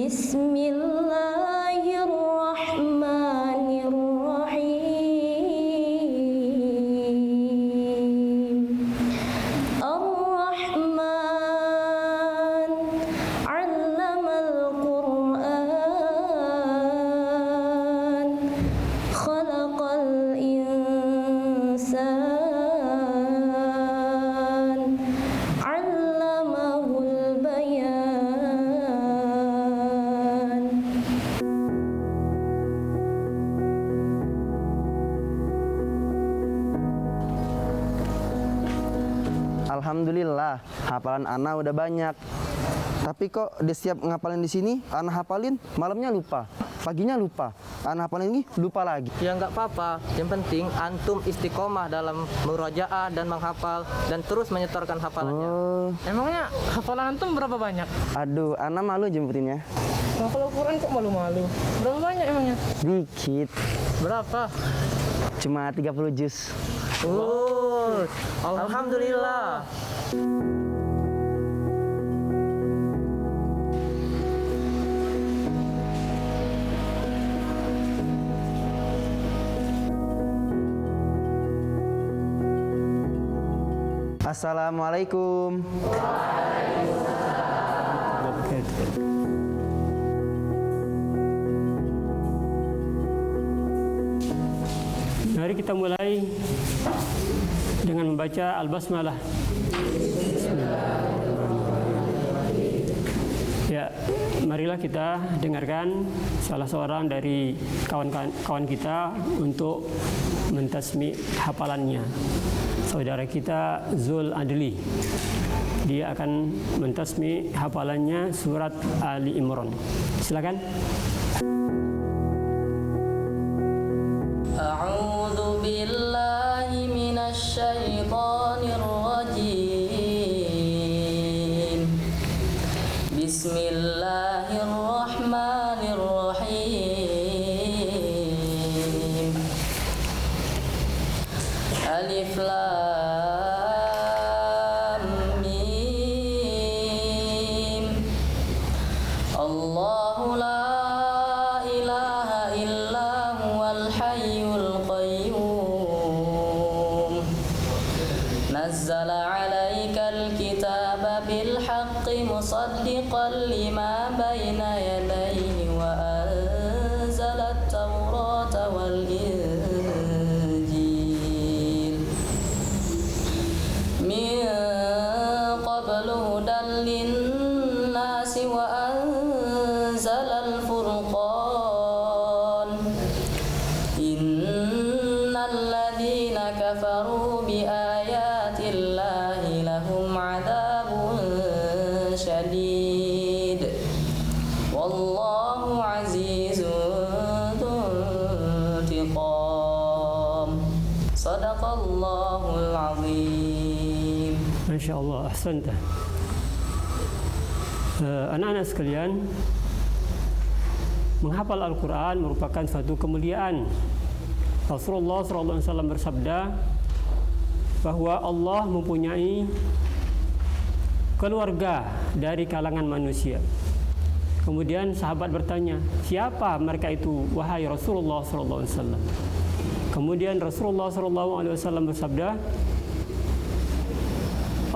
Bismillahirrahmanirrahim. Ar-Rahman 'allamal Qur'an, khalaqal insan, 'allamahul bayan. Alhamdulillah, hafalan Ana udah banyak. Tapi kok di setiap ngapalin di sini, Ana hafalin, malamnya lupa, paginya lupa, Ana hafalin lagi, lupa lagi. Ya nggak apa-apa, yang penting antum istiqomah dalam murojaah dan menghafal dan terus menyetorkan hafalannya. Oh, Emangnya hafalan antum berapa banyak? aduh, Ana malu jemputinnya. Hafal Al-Quran kok malu-malu? Berapa banyak emangnya? Dikit, Berapa? cuma 30 juz. Oh, alhamdulillah. Assalamualaikum. Mari kita mulai dengan membaca Al-Basmalah. Ya, marilah kita dengarkan salah seorang dari kawan-kawan kita untuk mentasmi hafalannya. Saudara kita Zul Adli. Dia akan mentasmi hafalannya surat Ali Imran. Silakan. A'udzu billahi minasy syaithanir rajim. Bismillahirrahmanirrahim. Alif Lam Mim. Allahu la ilaha illa huwal hayyul qayyum. Nazzala 'alaikal kitaba bil haqqi musaddiqan lima bayna yadayhi wa anzala at-taurata wal injil. Min qablu hudan lin-nasi wa anzala al-furqan. Innal ladzina kafaru bi ayatillahi lahum 'adzabun syadid. Wallahu 'azizun dzuntiqam. Shadaqallahul 'azim. Masya Allah, ahsanta. Anak-anak sekalian, menghafal Al-Quran merupakan suatu kemuliaan. Rasulullah SAW bersabda bahwa Allah mempunyai keluarga dari kalangan manusia. Kemudian sahabat bertanya, siapa mereka itu, wahai Rasulullah SAW? Kemudian Rasulullah SAW bersabda,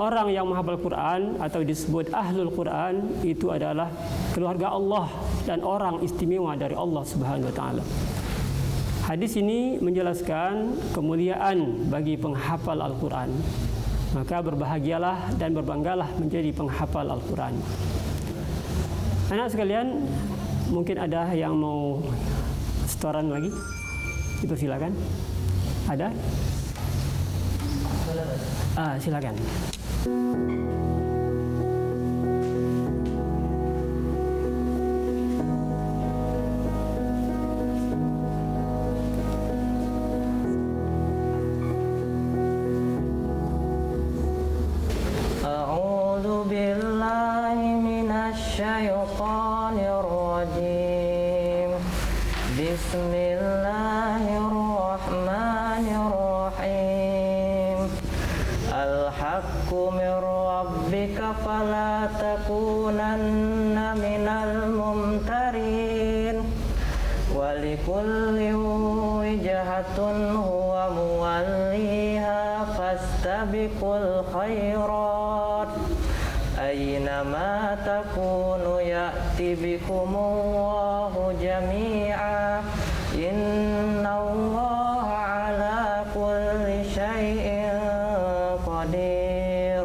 orang yang menghafal Quran atau disebut Ahlul Quran itu adalah keluarga Allah dan orang istimewa dari Allah Subhanahu wa taala. Hadis ini menjelaskan kemuliaan bagi penghafal Al-Quran. Maka berbahagialah dan berbanggalah menjadi penghafal Al-Quran. Anak sekalian, mungkin ada yang mau setoran lagi? Dipersilakan. Ada? Silakan. A'udzu billahi minasy syaithanir rajim. Bismillahirrahmanirrahim. Al-haqqu min rabbika fala takunanna minal mumtarin. likulli wijhatun huwa muwalliha fastabiqul khairat aynama takunu ya'ti bikumullahu jami'a innallaha ala kulli syai'in qadir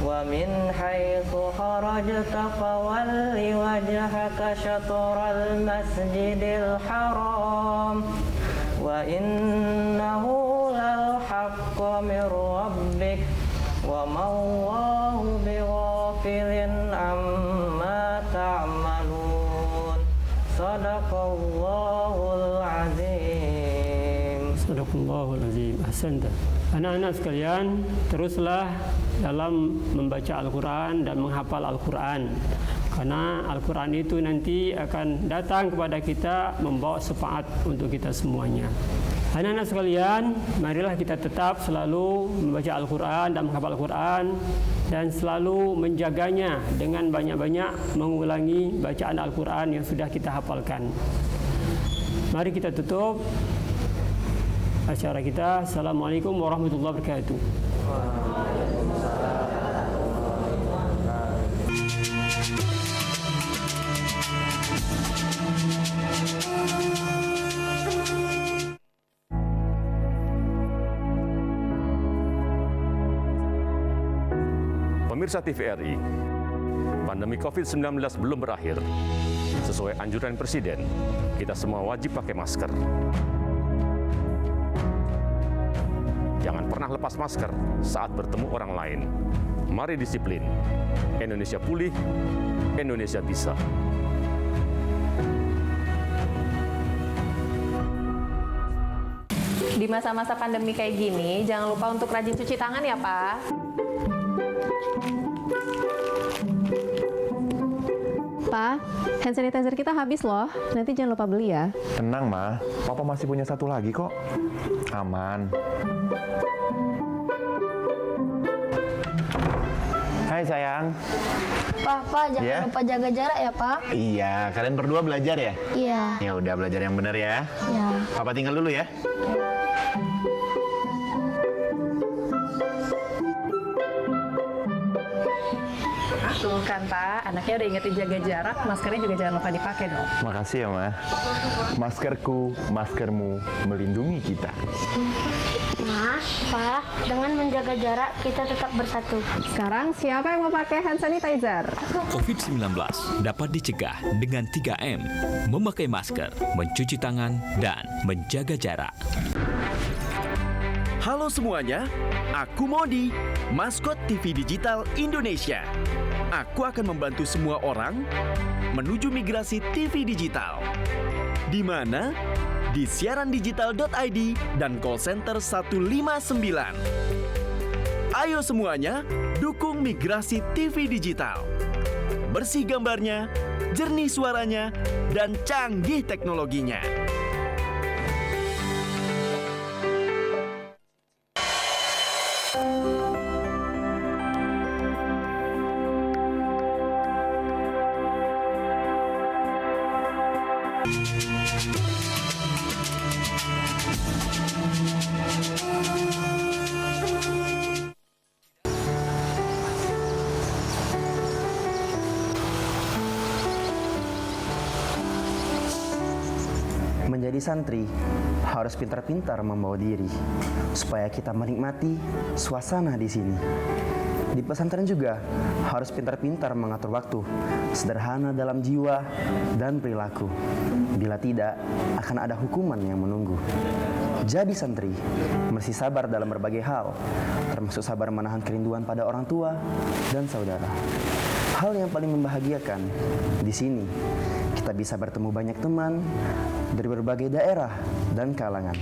wa min haitsu kharajta fawalli wajhaka syatral masjidil haram wa innahu lal haqqu min rabbik wa mawallahu bighafilin amma ta'malun. Sadaqallahul azim. Sadaqallahul azim. Ahsanta. Anak-anak sekalian, teruslah dalam membaca Al-Quran dan menghafal Al-Quran, karena Al-Quran itu nanti akan datang kepada kita membawa syafaat untuk kita semuanya. Anak-anak sekalian, marilah kita tetap selalu membaca Al-Quran dan menghafal Al-Quran dan selalu menjaganya dengan banyak-banyak mengulangi bacaan Al-Quran yang sudah kita hafalkan. Mari kita tutup acara kita. Assalamualaikum warahmatullahi wabarakatuh. Pemirsa TVRI, pandemi COVID-19 belum berakhir. Sesuai anjuran Presiden, kita semua wajib pakai masker. Jangan pernah lepas masker saat bertemu orang lain. Mari disiplin. Indonesia pulih, Indonesia bisa. Di masa-masa pandemi kayak gini, jangan lupa untuk rajin cuci tangan ya, Pak. Pak, hand sanitizer kita habis loh. Nanti jangan lupa beli ya. Tenang, Ma. Papa masih punya satu lagi kok. Aman. Hai sayang. Pak, jangan lupa jaga jarak ya, Pak. Iya, kalian berdua belajar ya? Iya. Ya udah, belajar yang benar ya. Iya. Papa tinggal dulu ya. Tuh kan, Pak. Anaknya udah ingetin jaga jarak, maskernya juga jangan lupa dipakai dong. Makasih ya, Ma. Maskerku, maskermu melindungi kita. Ma, Pak, dengan menjaga jarak kita tetap bersatu. Sekarang siapa yang mau pakai hand sanitizer? COVID-19 dapat dicegah dengan 3M, memakai masker, mencuci tangan, dan menjaga jarak. Halo semuanya, aku Modi, maskot TV Digital Indonesia. Aku akan membantu semua orang menuju migrasi TV digital. Di mana? Di siarandigital.id dan call center 159. Ayo semuanya, dukung migrasi TV digital. Bersih gambarnya, jernih suaranya, dan canggih teknologinya. Menjadi santri harus pintar-pintar membawa diri supaya kita menikmati suasana di sini. Di pesantren juga harus pintar-pintar mengatur waktu, sederhana dalam jiwa dan perilaku. Bila tidak, akan ada hukuman yang menunggu. Jadi santri mesti sabar dalam berbagai hal, termasuk sabar menahan kerinduan pada orang tua dan saudara. Hal yang paling membahagiakan di sini, kita bisa bertemu banyak teman dari berbagai daerah dan kalangan.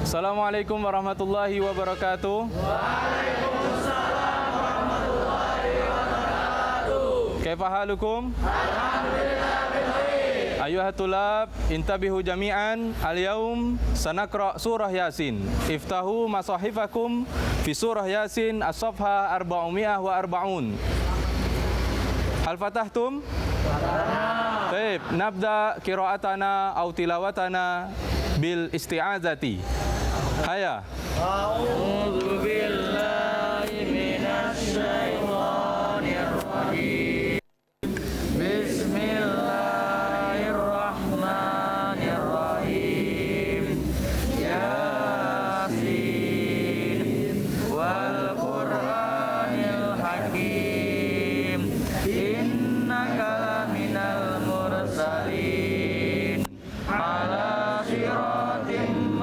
Assalamualaikum warahmatullahi wabarakatuh. Waalaikumsalam warahmatullahi wabarakatuh. Kaifa halukum? Alhamdulillah bikhair. Ayuhat tulab, intabihu jami'an. Al-yaum sanaqra surah Yasin. Iftahu masahifakum fi surah Yasin as-safha 440. هل فتحتم؟ طيب نبدأ قراءتنا أو تلاوتنا بالاستعاذة. هيا. أعوذ بالله من الشيطان الرجيم. بسم الله الرحمن الرحيم. ياسين والقرآن الحكيم. إنك لمن المرسلين على صراط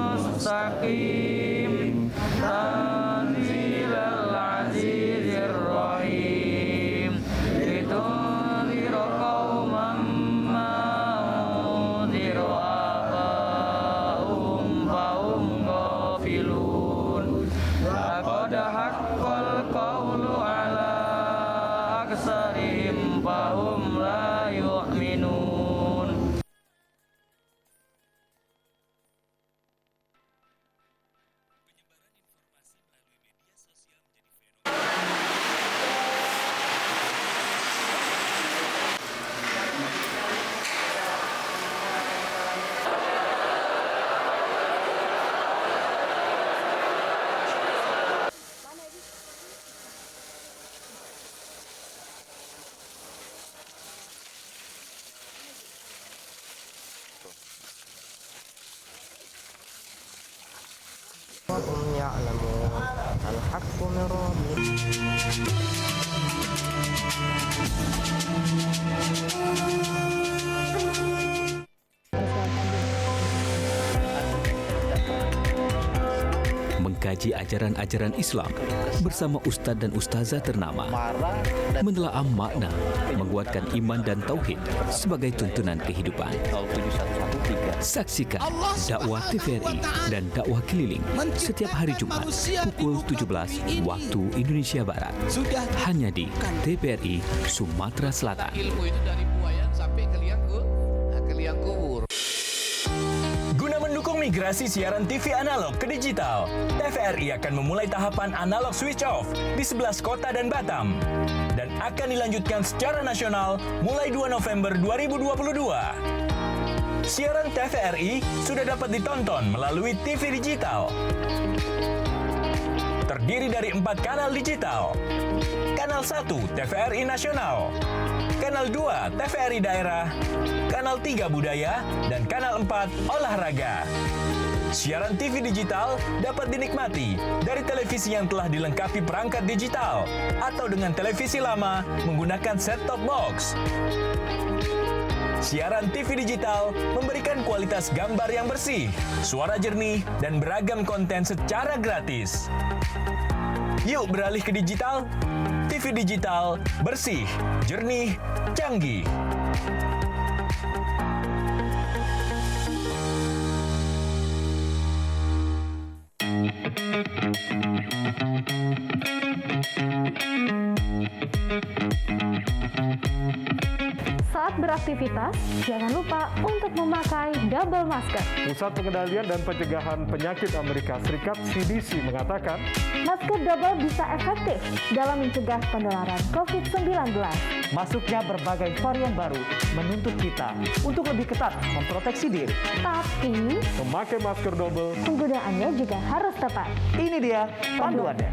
مستقيم. تنزيل العزيز الرحيم. لتنذر قوما ما أنذر آباؤهم فهم غافلون. لقد حق القول على أكثرهم فهم لا يؤمنون. وهم يعلمون الحق من Mengkaji ajaran-ajaran Islam bersama ustadz dan ustazah ternama, menelaah makna, menguatkan iman dan tauhid sebagai tuntunan kehidupan. Saksikan dakwah TVRI dan dakwah keliling setiap hari Jumat pukul 17 waktu Indonesia Barat hanya di TVRI Sumatera Selatan. Ilmu itu dari buayan sampai ke liang kubur. Guna mendukung migrasi siaran TV analog ke digital, TVRI akan memulai tahapan analog switch off di 11 kota dan Batam dan akan dilanjutkan secara nasional mulai 2 November 2022. Siaran TVRI sudah dapat ditonton melalui TV digital. Terdiri dari 4 kanal digital. Kanal 1 TVRI Nasional, Kanal 2 TVRI Daerah, Kanal 3 Budaya, dan Kanal 4 Olahraga. Siaran TV digital dapat dinikmati dari televisi yang telah dilengkapi perangkat digital atau dengan televisi lama menggunakan set-top box. Siaran TV digital memberikan kualitas gambar yang bersih, suara jernih, dan beragam konten secara gratis. Yuk beralih ke digital. TV digital bersih, jernih, canggih. Saat beraktivitas, jangan lupa untuk memakai double masker. Pusat Pengendalian dan Pencegahan Penyakit Amerika Serikat (CDC) mengatakan, masker double bisa efektif dalam mencegah penularan COVID-19. Masuknya berbagai varian baru menuntut kita untuk lebih ketat memproteksi diri. Tapi, memakai masker double, penggunaannya juga harus tepat. Ini dia panduannya.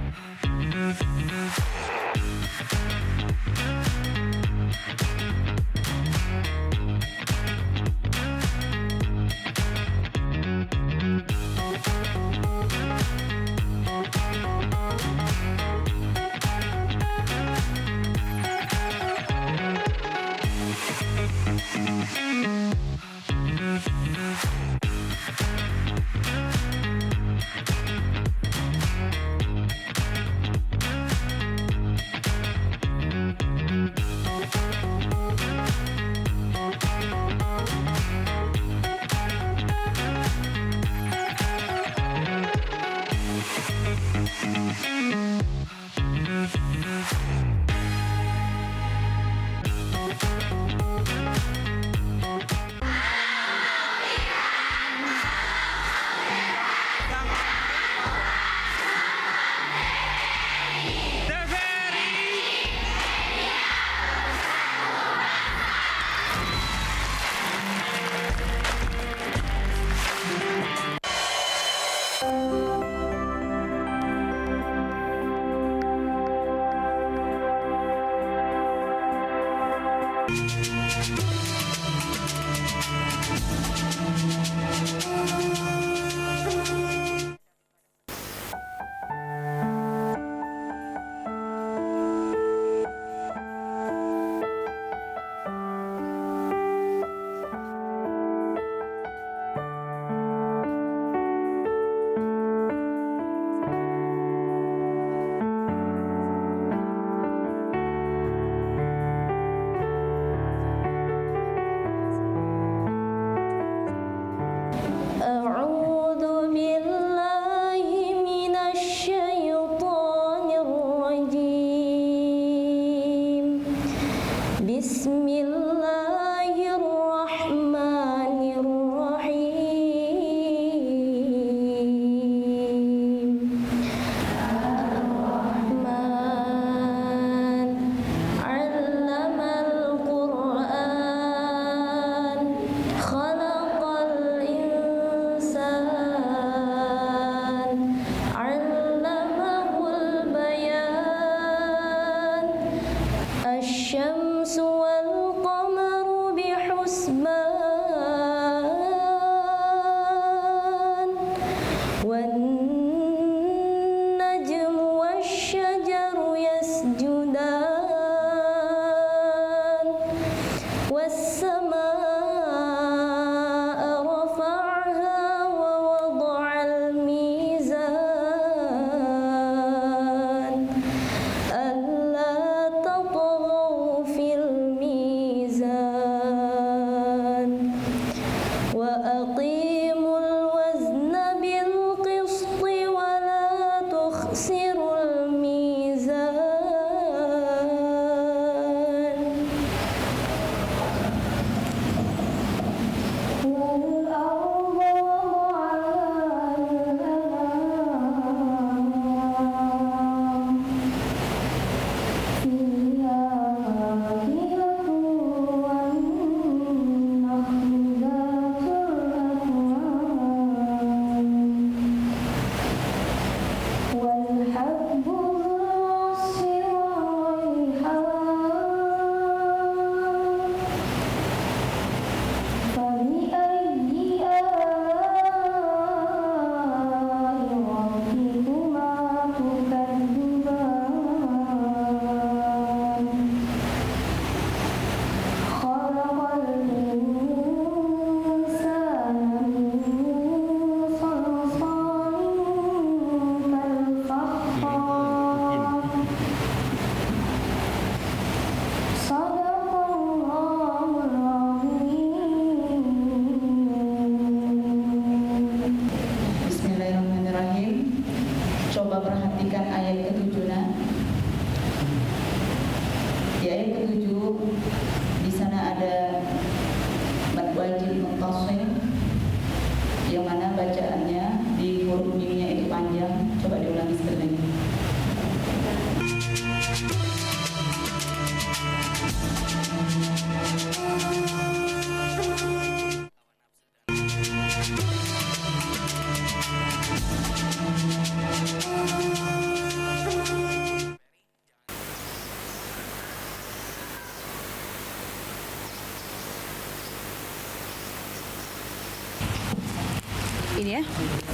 Ini ya.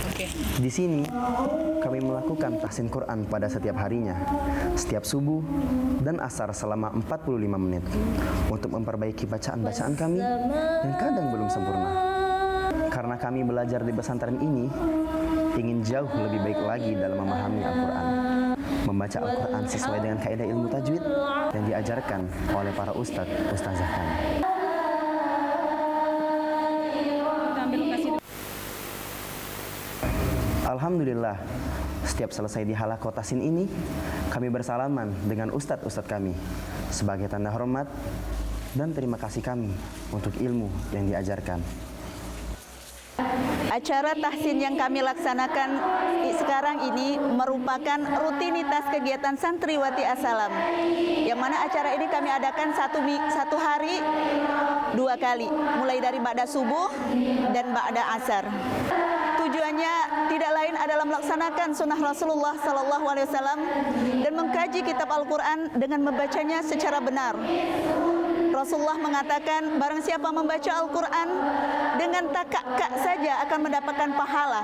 Oke. Di sini kami melakukan tahsin Quran pada setiap harinya, setiap subuh dan asar selama 45 menit untuk memperbaiki bacaan-bacaan kami yang kadang belum sempurna. Karena kami belajar di pesantren ini ingin jauh lebih baik lagi dalam memahami Al-Quran, membaca Al-Quran sesuai dengan kaidah ilmu tajwid yang diajarkan oleh para ustazah kami. Alhamdulillah, setiap selesai di halaqah tahsin ini, kami bersalaman dengan ustadz kami sebagai tanda hormat dan terima kasih kami untuk ilmu yang diajarkan. Acara tahsin yang kami laksanakan sekarang ini merupakan rutinitas kegiatan santriwati As-Salam, yang mana acara ini kami adakan satu hari 2 kali, mulai dari ba'da subuh dan ba'da asar. Tujuannya tidak lain adalah melaksanakan sunnah Rasulullah SAW dan mengkaji kitab Al-Quran dengan membacanya secara benar. Rasulullah mengatakan barang siapa membaca Al-Quran dengan takak saja akan mendapatkan pahala.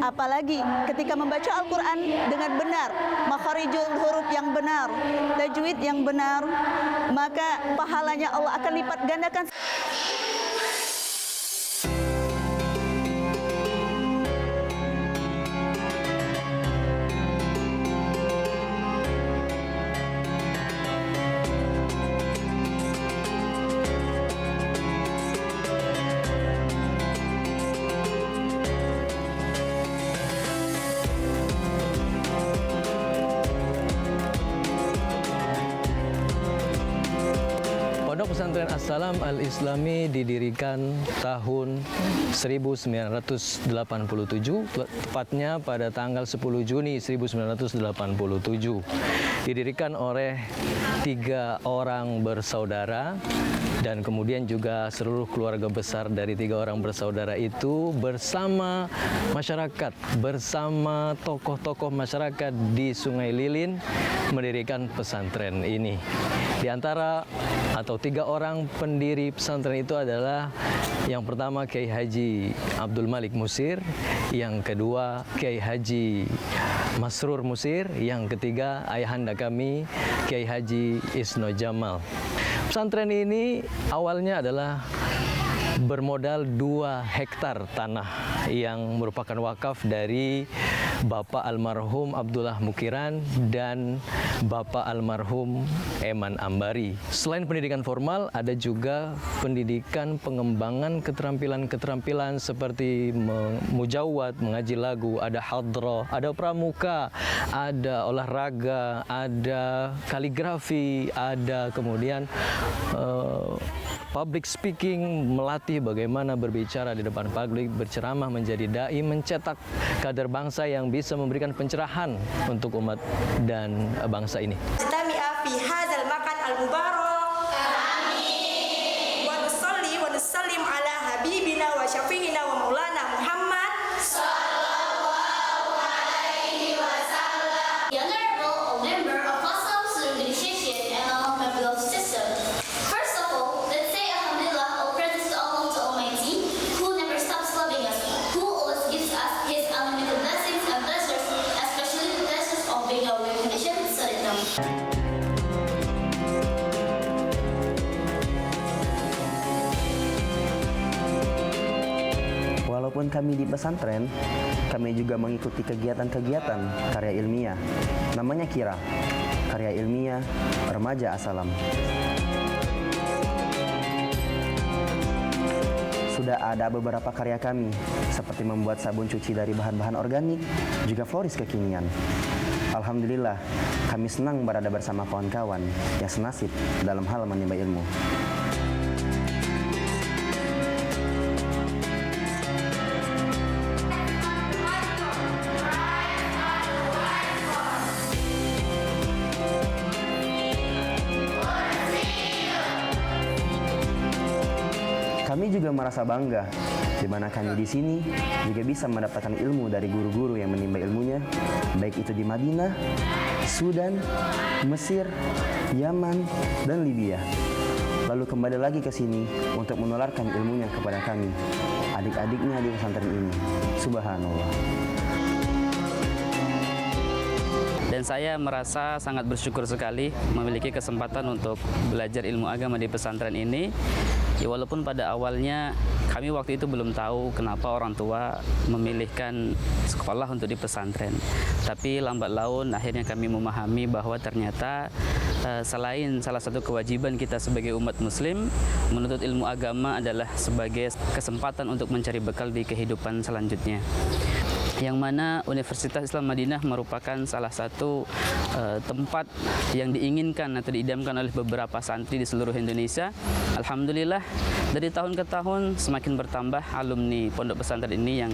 Apalagi ketika membaca Al-Quran dengan benar, makharijul huruf yang benar, tajwid yang benar, maka pahalanya Allah akan lipat gandakan. Pondok Pesantren As-Salam Al-Islami didirikan tahun 1987, tepatnya pada tanggal 10 Juni 1987. Didirikan oleh 3 orang bersaudara, dan kemudian juga seluruh keluarga besar dari 3 orang bersaudara itu bersama masyarakat, bersama tokoh-tokoh masyarakat di Sungai Lilin mendirikan pesantren ini. Di antara atau 3 orang pendiri pesantren itu adalah yang pertama Kiai Haji Abdul Malik Musir, yang kedua Kiai Haji Masrur Musir, yang ketiga ayahanda kami Kiai Haji Isno Jamal. Pesantren ini awalnya adalah bermodal 2 hektar tanah yang merupakan wakaf dari Bapak almarhum Abdullah Mukiran dan Bapak almarhum Eman Ambari. Selain pendidikan formal, ada juga pendidikan pengembangan keterampilan-keterampilan seperti mujawad, mengaji lagu, ada hadroh, ada pramuka, ada olahraga, ada kaligrafi, ada kemudian public speaking, melatih bagaimana berbicara di depan publik, berceramah, menjadi dai, mencetak kader bangsa yang bisa memberikan pencerahan untuk umat dan bangsa ini. Istami'a fi hadzal makan al-mubarak. Amin. Wa nusalli wa nusallim ala habibina wa syafi'ina wa maulana Muhammad sallallahu alaihi wasallam. The honorable member of Muslim Student Initiation and Al-Hamdulillah system. First of all, let's say Alhamdulillah, all praises to Allah Almighty, who never stops loving us, who always gives us His unlimited blessings and pleasures, especially the pleasures of being our recognition, Sunnah. Walaupun kami di pesantren, kami juga mengikuti kegiatan-kegiatan karya ilmiah. Namanya KIRA, Karya Ilmiah Remaja As-Salam. Sudah ada beberapa karya kami, seperti membuat sabun cuci dari bahan-bahan organik, juga floris kekinian. Alhamdulillah, kami senang berada bersama kawan-kawan yang senasib dalam hal menimba ilmu. Kami juga merasa bangga di mana kami di sini juga bisa mendapatkan ilmu dari guru-guru yang menimba ilmunya, baik itu di Madinah, Sudan, Mesir, Yaman, dan Libya. Lalu kembali lagi ke sini untuk menularkan ilmunya kepada kami, adik-adiknya di pesantren ini. Subhanallah. Dan saya merasa sangat bersyukur sekali memiliki kesempatan untuk belajar ilmu agama di pesantren ini. Ya, walaupun pada awalnya kami waktu itu belum tahu kenapa orang tua memilihkan sekolah untuk di pesantren. Tapi lambat laun akhirnya kami memahami bahwa ternyata selain salah satu kewajiban kita sebagai umat muslim, menuntut ilmu agama adalah sebagai kesempatan untuk mencari bekal di kehidupan selanjutnya. Yang mana Universitas Islam Madinah merupakan salah satu tempat yang diinginkan atau diidamkan oleh beberapa santri di seluruh Indonesia. Alhamdulillah, dari tahun ke tahun semakin bertambah alumni pondok pesantren ini yang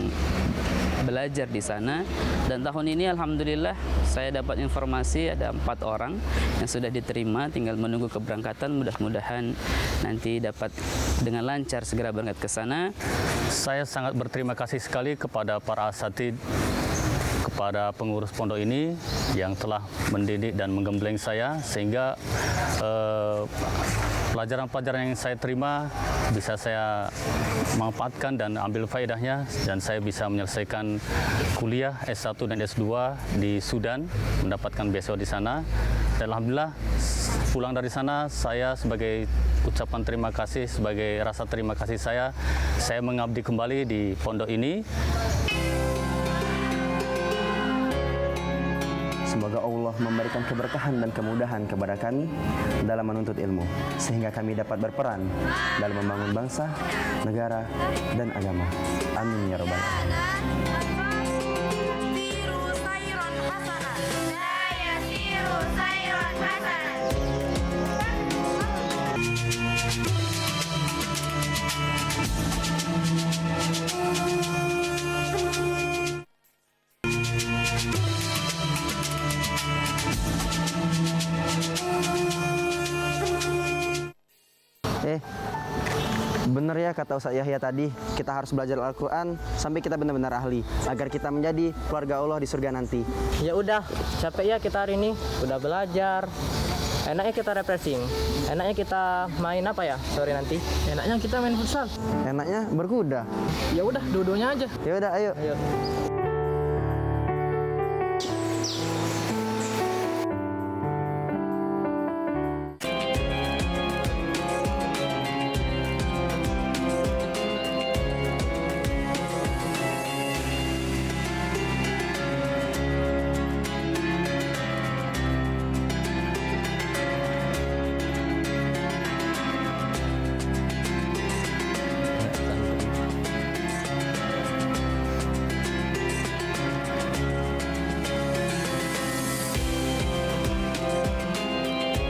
belajar di sana, dan tahun ini alhamdulillah saya dapat informasi ada 4 orang yang sudah diterima, tinggal menunggu keberangkatan. Mudah-mudahan nanti dapat dengan lancar segera berangkat ke sana. Saya sangat berterima kasih sekali kepada para asatid, kepada pengurus pondok ini yang telah mendidik dan menggembleng saya sehingga pelajaran-pelajaran yang saya terima bisa saya manfaatkan dan ambil faedahnya, dan saya bisa menyelesaikan kuliah S1 dan S2 di Sudan, mendapatkan beasiswa di sana. Dan alhamdulillah pulang dari sana, saya sebagai ucapan terima kasih, sebagai rasa terima kasih saya mengabdi kembali di pondok ini. Semoga Allah memberikan keberkahan dan kemudahan kepada kami dalam menuntut ilmu, sehingga kami dapat berperan dalam membangun bangsa, negara, dan agama. Amin ya Rabbal Alamin. Benar ya kata Ustaz Yahya tadi, kita harus belajar Al-Quran sampai kita benar-benar ahli, agar kita menjadi keluarga Allah di surga nanti. Ya udah, capek ya kita hari ini, udah belajar. Enaknya kita refreshing. Enaknya kita main apa ya sore nanti? Enaknya kita main futsal. Enaknya berkuda. Ya udah, dua-duanya aja. Ya udah, ayo.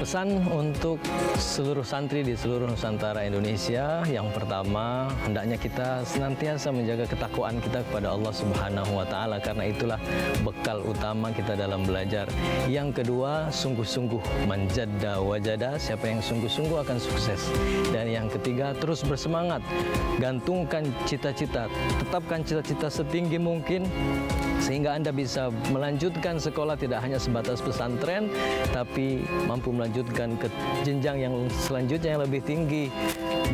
Pesan untuk seluruh santri di seluruh Nusantara Indonesia, yang pertama, hendaknya kita senantiasa menjaga ketakwaan kita kepada Allah Subhanahu wa Ta'ala, karena itulah bekal utama kita dalam belajar. Yang kedua, sungguh-sungguh, manjadda wajada, siapa yang sungguh-sungguh akan sukses. Dan yang ketiga, terus bersemangat, gantungkan cita-cita, tetapkan cita-cita setinggi mungkin, sehingga Anda bisa melanjutkan sekolah tidak hanya sebatas pesantren, tapi mampu melanjutkan ke jenjang yang selanjutnya yang lebih tinggi,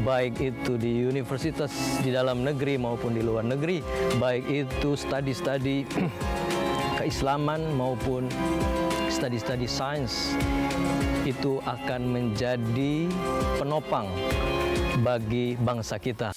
baik itu di universitas di dalam negeri maupun di luar negeri, baik itu studi-studi keislaman maupun studi-studi sains. Itu akan menjadi penopang bagi bangsa kita.